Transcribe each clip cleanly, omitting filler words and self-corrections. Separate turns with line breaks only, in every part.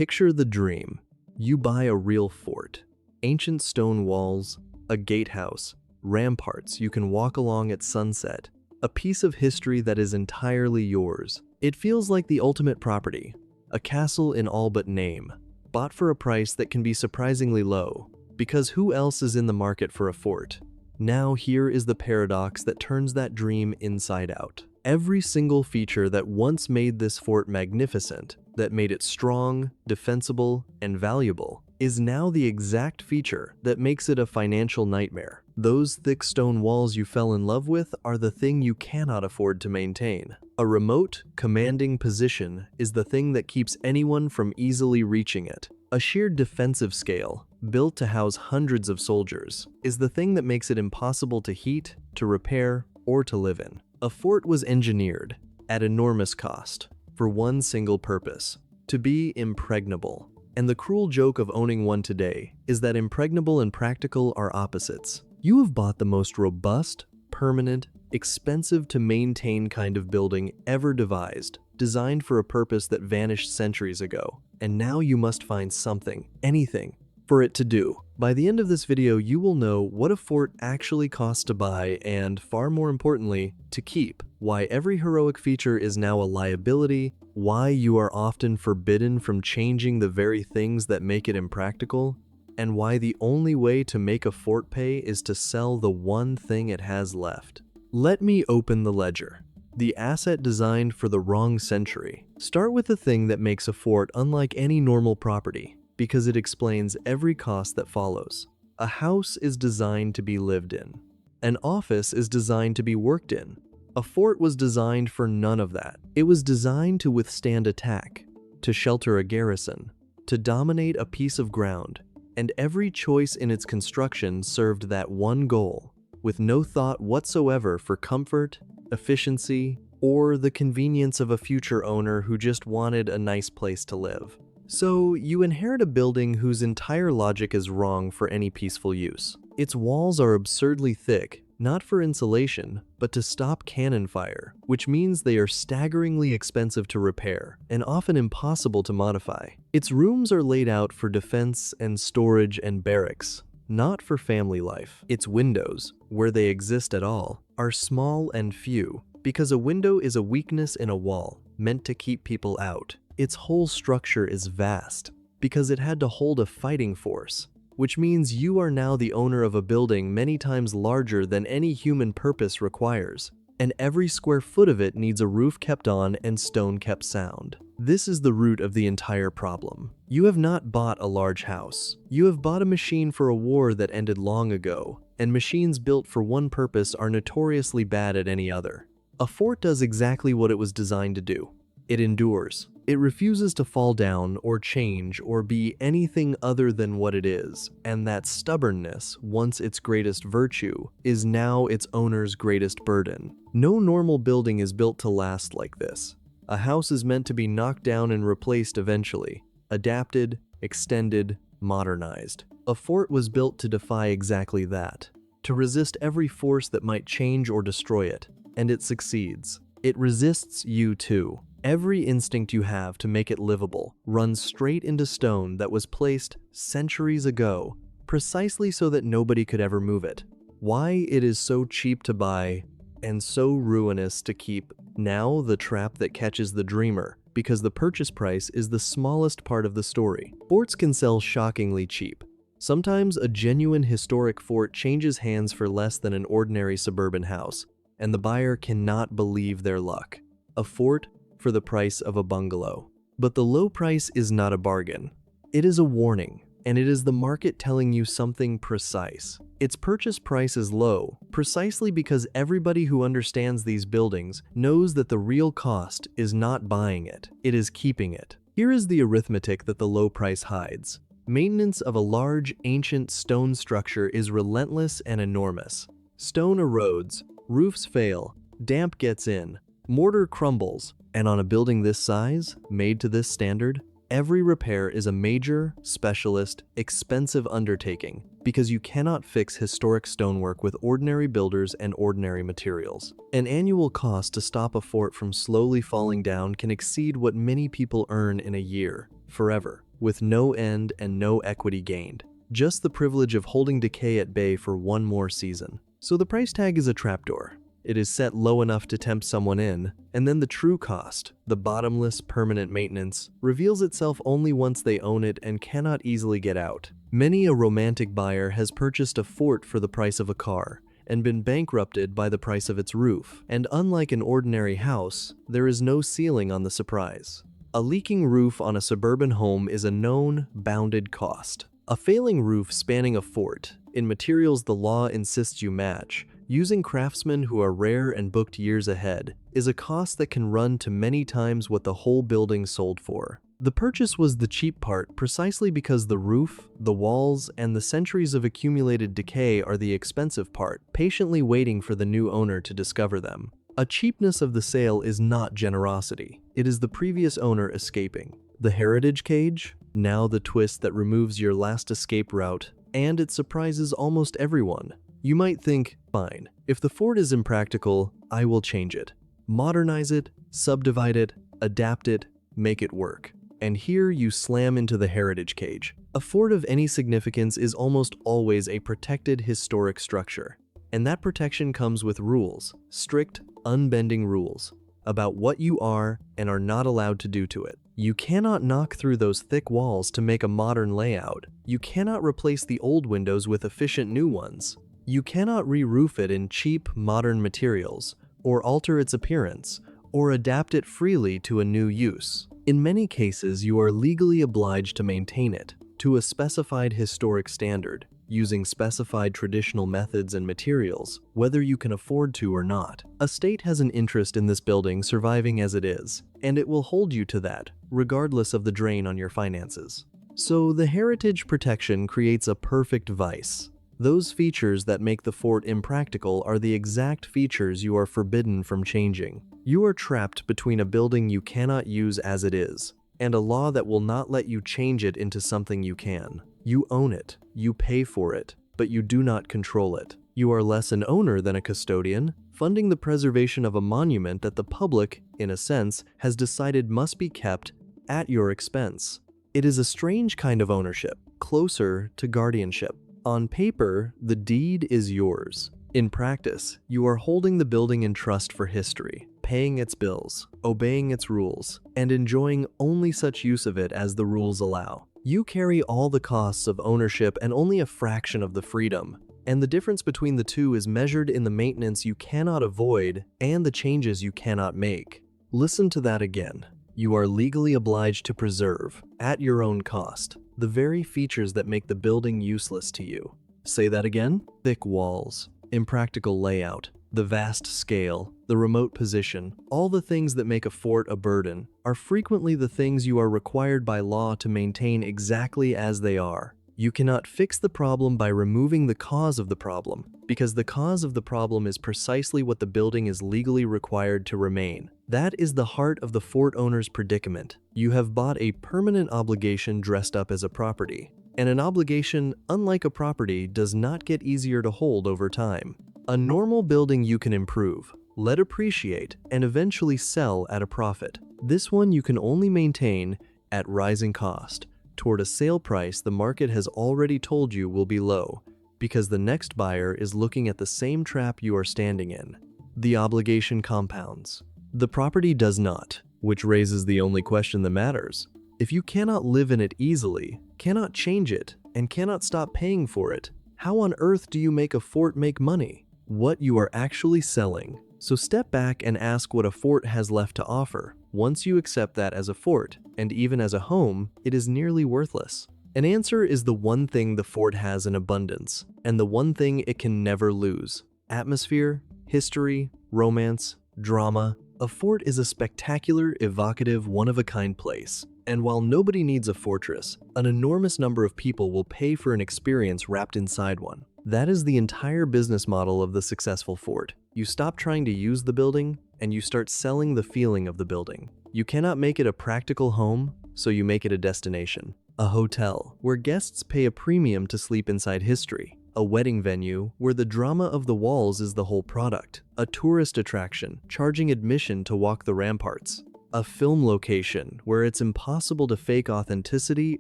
Picture the dream. You buy a real fort. Ancient stone walls, a gatehouse, ramparts you can walk along at sunset. A piece of history that is entirely yours. It feels like the ultimate property. A castle in all but name. Bought for a price that can be surprisingly low. Because who else is in the market for a fort? Now here is the paradox that turns that dream inside out. Every single feature that once made this fort magnificent, that made it strong, defensible, and valuable, is now the exact feature that makes it a financial nightmare. Those thick stone walls you fell in love with are the thing you cannot afford to maintain. A remote, commanding position is the thing that keeps anyone from easily reaching it. A sheer defensive scale, built to house hundreds of soldiers, is the thing that makes it impossible to heat, to repair, or to live in. A fort was engineered, at enormous cost, for one single purpose: to be impregnable. And the cruel joke of owning one today is that impregnable and practical are opposites. You have bought the most robust, permanent, expensive to maintain kind of building ever devised, designed for a purpose that vanished centuries ago. And now you must find something, anything, for it to do. By the end of this video, you will know what a fort actually costs to buy and, far more importantly, to keep. Why every heroic feature is now a liability, why you are often forbidden from changing the very things that make it impractical, and why the only way to make a fort pay is to sell the one thing it has left. Let me open the ledger. The asset designed for the wrong century. Start with the thing that makes a fort unlike any normal property, because it explains every cost that follows. A house is designed to be lived in. An office is designed to be worked in. A fort was designed for none of that. It was designed to withstand attack, to shelter a garrison, to dominate a piece of ground, and every choice in its construction served that one goal, with no thought whatsoever for comfort, efficiency, or the convenience of a future owner who just wanted a nice place to live. So you inherit a building whose entire logic is wrong for any peaceful use. Its walls are absurdly thick, not for insulation, but to stop cannon fire, which means they are staggeringly expensive to repair and often impossible to modify. Its rooms are laid out for defense and storage and barracks, not for family life. Its windows, where they exist at all, are small and few, because a window is a weakness in a wall, meant to keep people out. Its whole structure is vast, because it had to hold a fighting force, which means you are now the owner of a building many times larger than any human purpose requires, and every square foot of it needs a roof kept on and stone kept sound. This is the root of the entire problem. You have not bought a large house. You have bought a machine for a war that ended long ago, and machines built for one purpose are notoriously bad at any other. A fort does exactly what it was designed to do. It endures. It refuses to fall down or change or be anything other than what it is, and that stubbornness, once its greatest virtue, is now its owner's greatest burden. No normal building is built to last like this. A house is meant to be knocked down and replaced eventually, adapted, extended, modernized. A fort was built to defy exactly that, to resist every force that might change or destroy it, and it succeeds. It resists you too. Every instinct you have to make it livable runs straight into stone that was placed centuries ago, precisely so that nobody could ever move it. Why it is so cheap to buy and so ruinous to keep. Now the trap that catches the dreamer, because the purchase price is the smallest part of the story. Forts can sell shockingly cheap. Sometimes a genuine historic fort changes hands for less than an ordinary suburban house, and the buyer cannot believe their luck. A fort for the price of a bungalow. But the low price is not a bargain. It is a warning, and it is the market telling you something precise. Its purchase price is low, precisely because everybody who understands these buildings knows that the real cost is not buying it, it is keeping it. Here is the arithmetic that the low price hides. Maintenance of a large, ancient stone structure is relentless and enormous. Stone erodes, roofs fail, damp gets in, mortar crumbles, and on a building this size, made to this standard, every repair is a major, specialist, expensive undertaking, because you cannot fix historic stonework with ordinary builders and ordinary materials. An annual cost to stop a fort from slowly falling down can exceed what many people earn in a year. forever, with no end and no equity gained. Just the privilege of holding decay at bay for one more season. So the price tag is a trapdoor. It is set low enough to tempt someone in, and then the true cost, the bottomless permanent maintenance, reveals itself only once they own it and cannot easily get out. Many a romantic buyer has purchased a fort for the price of a car and been bankrupted by the price of its roof. And unlike an ordinary house, there is no ceiling on the surprise. A leaking roof on a suburban home is a known, bounded cost. A failing roof spanning a fort, in materials the law insists you match, using craftsmen who are rare and booked years ahead, is a cost that can run to many times what the whole building sold for. The purchase was the cheap part precisely because the roof, the walls, and the centuries of accumulated decay are the expensive part, patiently waiting for the new owner to discover them. A cheapness of the sale is not generosity. It is the previous owner escaping. The heritage cage? Now the twist that removes your last escape route, and it surprises almost everyone. You might think, fine, if the fort is impractical, I will change it. Modernize it, subdivide it, adapt it, make it work. And here you slam into the heritage cage. A fort of any significance is almost always a protected historic structure. And that protection comes with rules, strict, unbending rules, about what you are and are not allowed to do to it. You cannot knock through those thick walls to make a modern layout. You cannot replace the old windows with efficient new ones. You cannot re-roof it in cheap, modern materials, or alter its appearance, or adapt it freely to a new use. In many cases, you are legally obliged to maintain it to a specified historic standard, using specified traditional methods and materials, whether you can afford to or not. A state has an interest in this building surviving as it is, and it will hold you to that, regardless of the drain on your finances. So the heritage protection creates a perfect vice. Those features that make the fort impractical are the exact features you are forbidden from changing. You are trapped between a building you cannot use as it is, and a law that will not let you change it into something you can. You own it, you pay for it, but you do not control it. You are less an owner than a custodian, funding the preservation of a monument that the public, in a sense, has decided must be kept at your expense. It is a strange kind of ownership, closer to guardianship. On paper, the deed is yours. In practice, you are holding the building in trust for history, paying its bills, obeying its rules, and enjoying only such use of it as the rules allow. You carry all the costs of ownership and only a fraction of the freedom, and the difference between the two is measured in the maintenance you cannot avoid and the changes you cannot make. Listen to that again. You are legally obliged to preserve, at your own cost, the very features that make the building useless to you. Say that again? Thick walls, impractical layout, the vast scale, the remote position, all the things that make a fort a burden, are frequently the things you are required by law to maintain exactly as they are. You cannot fix the problem by removing the cause of the problem, because the cause of the problem is precisely what the building is legally required to remain. That is the heart of the fort owner's predicament. You have bought a permanent obligation dressed up as a property, and an obligation, unlike a property, does not get easier to hold over time. A normal building you can improve, let appreciate, and eventually sell at a profit. This one you can only maintain at rising cost, toward a sale price the market has already told you will be low, because the next buyer is looking at the same trap you are standing in. The obligation compounds. The property does not, which raises the only question that matters. If you cannot live in it easily, cannot change it, and cannot stop paying for it, how on earth do you make a fort make money? What you are actually selling. So step back and ask what a fort has left to offer. Once you accept that as a fort, and even as a home, it is nearly worthless. An answer is the one thing the fort has in abundance, and the one thing it can never lose. Atmosphere, history, romance, drama. A fort is a spectacular, evocative, one-of-a-kind place. And while nobody needs a fortress, an enormous number of people will pay for an experience wrapped inside one. That is the entire business model of the successful fort. You stop trying to use the building, and you start selling the feeling of the building. You cannot make it a practical home, so you make it a destination. A hotel, where guests pay a premium to sleep inside history. A wedding venue, where the drama of the walls is the whole product. A tourist attraction, charging admission to walk the ramparts. A film location where it's impossible to fake authenticity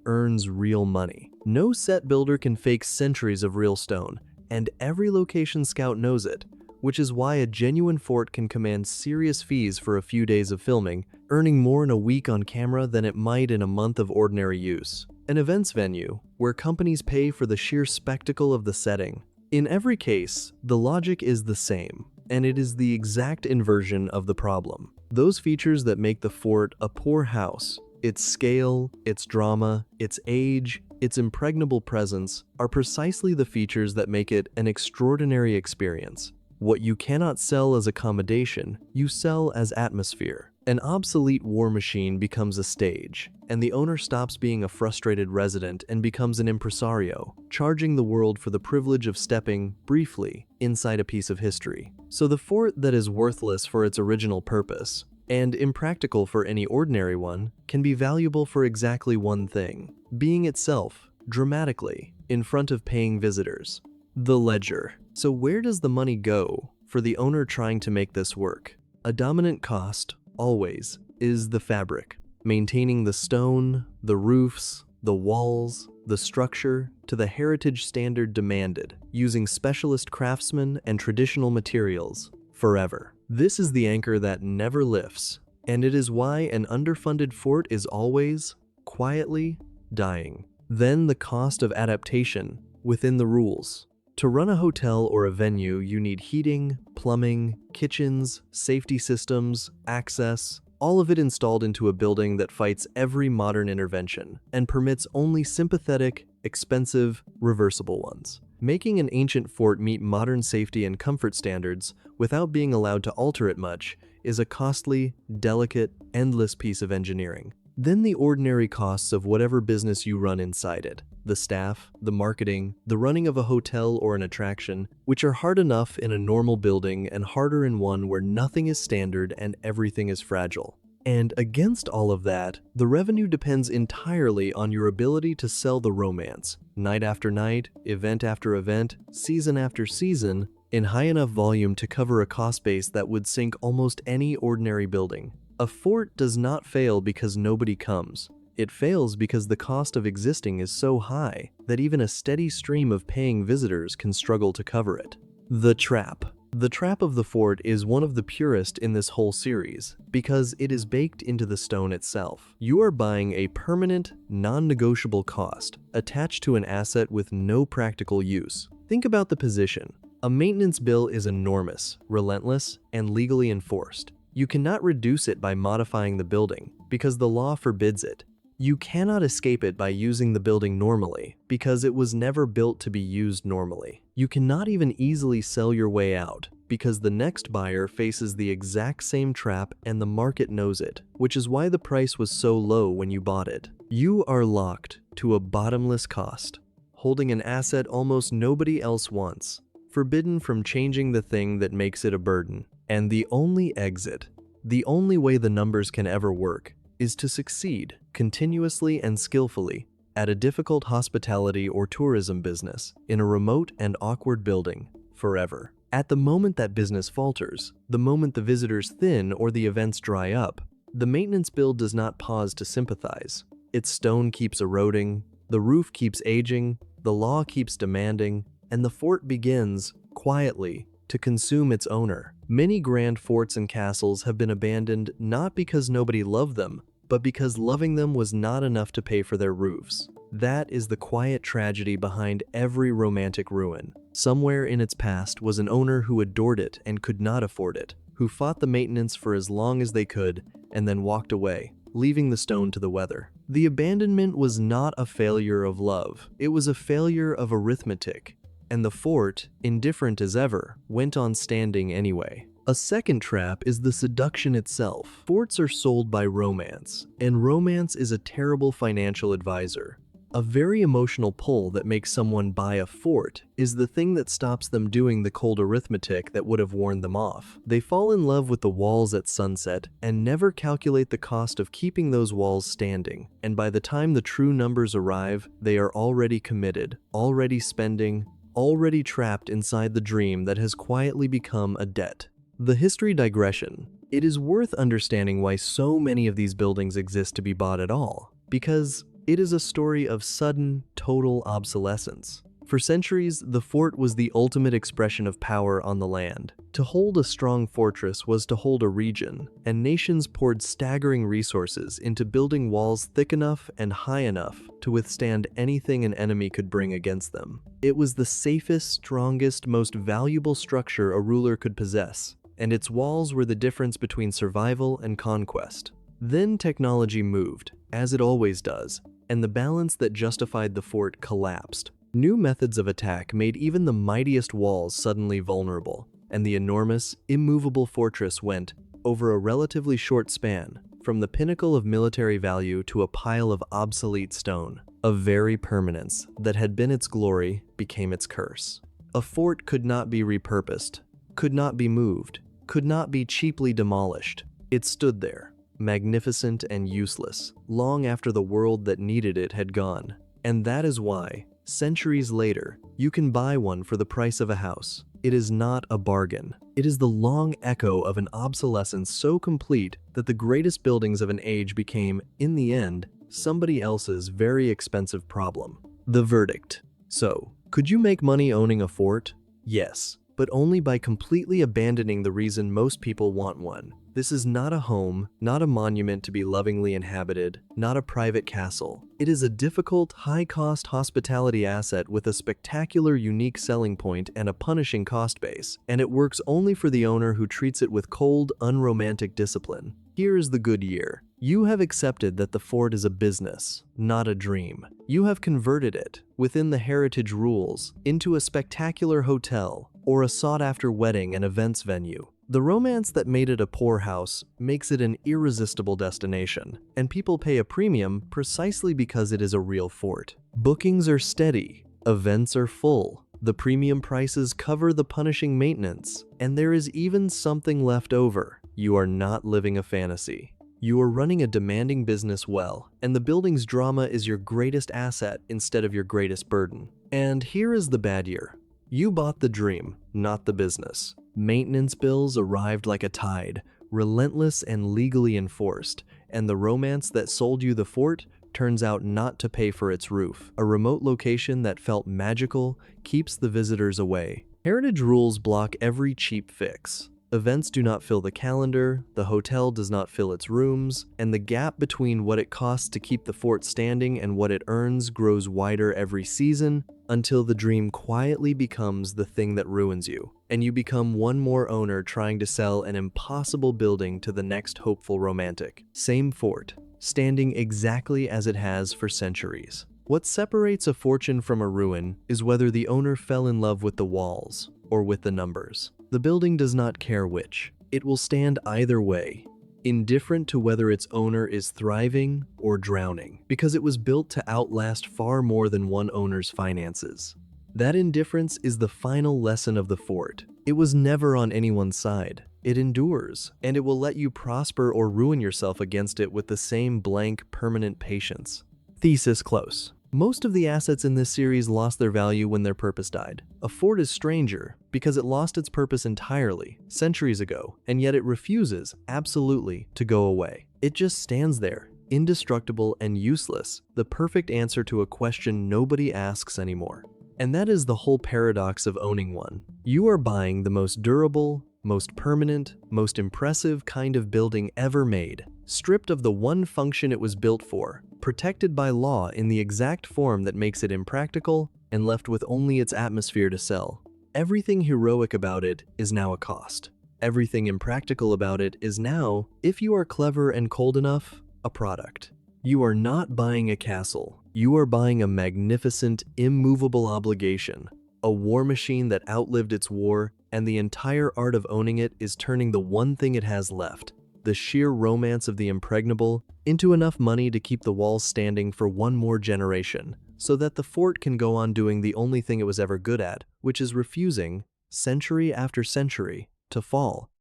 earns real money. No set builder can fake centuries of real stone, and every location scout knows it, which is why a genuine fort can command serious fees for a few days of filming, earning more in a week on camera than it might in a month of ordinary use. An events venue where companies pay for the sheer spectacle of the setting. In every case, the logic is the same, and it is the exact inversion of the problem. Those features that make the fort a poor house, its scale, its drama, its age, its impregnable presence, are precisely the features that make it an extraordinary experience. What you cannot sell as accommodation, you sell as atmosphere. An obsolete war machine becomes a stage, and the owner stops being a frustrated resident and becomes an impresario, charging the world for the privilege of stepping, briefly, inside a piece of history. So the fort that is worthless for its original purpose, and impractical for any ordinary one, can be valuable for exactly one thing: being itself, dramatically, in front of paying visitors. The ledger. So where does the money go for the owner trying to make this work? A dominant cost, always, is the fabric. Maintaining the stone, the roofs, the walls, the structure to the heritage standard demanded, using specialist craftsmen and traditional materials forever. This is the anchor that never lifts, and it is why an underfunded fort is always, quietly, dying. Then the cost of adaptation within the rules. To run a hotel or a venue, you need heating, plumbing, kitchens, safety systems, access, all of it installed into a building that fights every modern intervention and permits only sympathetic, expensive, reversible ones. Making an ancient fort meet modern safety and comfort standards without being allowed to alter it much is a costly, delicate, endless piece of engineering. Then the ordinary costs of whatever business you run inside it. The staff, the marketing, the running of a hotel or an attraction, which are hard enough in a normal building and harder in one where nothing is standard and everything is fragile. And against all of that, the revenue depends entirely on your ability to sell the romance, night after night, event after event, season after season, in high enough volume to cover a cost base that would sink almost any ordinary building. A fort does not fail because nobody comes. It fails because the cost of existing is so high that even a steady stream of paying visitors can struggle to cover it. The trap. The trap of the fort is one of the purest in this whole series because it is baked into the stone itself. You are buying a permanent, non-negotiable cost attached to an asset with no practical use. Think about the position. A maintenance bill is enormous, relentless, and legally enforced. You cannot reduce it by modifying the building because the law forbids it. You cannot escape it by using the building normally because it was never built to be used normally. You cannot even easily sell your way out because the next buyer faces the exact same trap and the market knows it, which is why the price was so low when you bought it. You are locked to a bottomless cost, holding an asset almost nobody else wants, forbidden from changing the thing that makes it a burden. And the only exit, the only way the numbers can ever work, is to succeed continuously and skillfully at a difficult hospitality or tourism business in a remote and awkward building forever. At the moment that business falters, the moment the visitors thin or the events dry up, the maintenance bill does not pause to sympathize. Its stone keeps eroding, the roof keeps aging, the law keeps demanding, and the fort begins, quietly, to consume its owner. Many grand forts and castles have been abandoned not because nobody loved them, but because loving them was not enough to pay for their roofs. That is the quiet tragedy behind every romantic ruin. Somewhere in its past was an owner who adored it and could not afford it, who fought the maintenance for as long as they could, and then walked away, leaving the stone to the weather. The abandonment was not a failure of love, it was a failure of arithmetic. And the fort, indifferent as ever, went on standing anyway. A second trap is the seduction itself. Forts are sold by romance, and romance is a terrible financial advisor. A very emotional pull that makes someone buy a fort is the thing that stops them doing the cold arithmetic that would have warned them off. They fall in love with the walls at sunset and never calculate the cost of keeping those walls standing, and by the time the true numbers arrive, they are already committed, already spending, already trapped inside the dream that has quietly become a debt. The history digression. It is worth understanding why so many of these buildings exist to be bought at all, because it is a story of sudden, total obsolescence. For centuries, the fort was the ultimate expression of power on the land. To hold a strong fortress was to hold a region, and nations poured staggering resources into building walls thick enough and high enough to withstand anything an enemy could bring against them. It was the safest, strongest, most valuable structure a ruler could possess, and its walls were the difference between survival and conquest. Then technology moved, as it always does, and the balance that justified the fort collapsed. New methods of attack made even the mightiest walls suddenly vulnerable, and the enormous, immovable fortress went, over a relatively short span, from the pinnacle of military value to a pile of obsolete stone. A very permanence that had been its glory became its curse. A fort could not be repurposed, could not be moved, could not be cheaply demolished. It stood there, magnificent and useless, long after the world that needed it had gone. And that is why, centuries later, you can buy one for the price of a house. It is not a bargain. It is the long echo of an obsolescence so complete that the greatest buildings of an age became, in the end, somebody else's very expensive problem. The verdict. So, could you make money owning a fort? Yes, but only by completely abandoning the reason most people want one. This is not a home, not a monument to be lovingly inhabited, not a private castle. It is a difficult, high-cost hospitality asset with a spectacular, unique selling point and a punishing cost base, and it works only for the owner who treats it with cold, unromantic discipline. Here is the good year. You have accepted that the fort is a business, not a dream. You have converted it, within the heritage rules, into a spectacular hotel or a sought-after wedding and events venue. The romance that made it a poorhouse makes it an irresistible destination, and people pay a premium precisely because it is a real fort. Bookings are steady, events are full, the premium prices cover the punishing maintenance, and there is even something left over. You are not living a fantasy. You are running a demanding business well, and the building's drama is your greatest asset instead of your greatest burden. And here is the bad year. You bought the dream, not the business. Maintenance bills arrived like a tide, relentless and legally enforced, and the romance that sold you the fort turns out not to pay for its roof. A remote location that felt magical keeps the visitors away. Heritage rules block every cheap fix. Events do not fill the calendar, the hotel does not fill its rooms, and the gap between what it costs to keep the fort standing and what it earns grows wider every season until the dream quietly becomes the thing that ruins you, and you become one more owner trying to sell an impossible building to the next hopeful romantic. Same fort, standing exactly as it has for centuries. What separates a fortune from a ruin is whether the owner fell in love with the walls or with the numbers. The building does not care which. It will stand either way, indifferent to whether its owner is thriving or drowning, because it was built to outlast far more than one owner's finances. That indifference is the final lesson of the fort. It was never on anyone's side. It endures, and it will let you prosper or ruin yourself against it with the same blank, permanent patience. Thesis close. Most of the assets in this series lost their value when their purpose died. A fort is stranger because it lost its purpose entirely, centuries ago, and yet it refuses, absolutely, to go away. It just stands there, indestructible and useless, the perfect answer to a question nobody asks anymore. And that is the whole paradox of owning one. You are buying the most durable, most permanent, most impressive kind of building ever made, stripped of the one function it was built for, protected by law in the exact form that makes it impractical, and left with only its atmosphere to sell. Everything heroic about it is now a cost. Everything impractical about it is now, if you are clever and cold enough, a product. You are not buying a castle. You are buying a magnificent, immovable obligation, a war machine that outlived its war, and the entire art of owning it is turning the one thing it has left, the sheer romance of the impregnable, into enough money to keep the walls standing for one more generation, so that the fort can go on doing the only thing it was ever good at, which is refusing, century after century, to fall.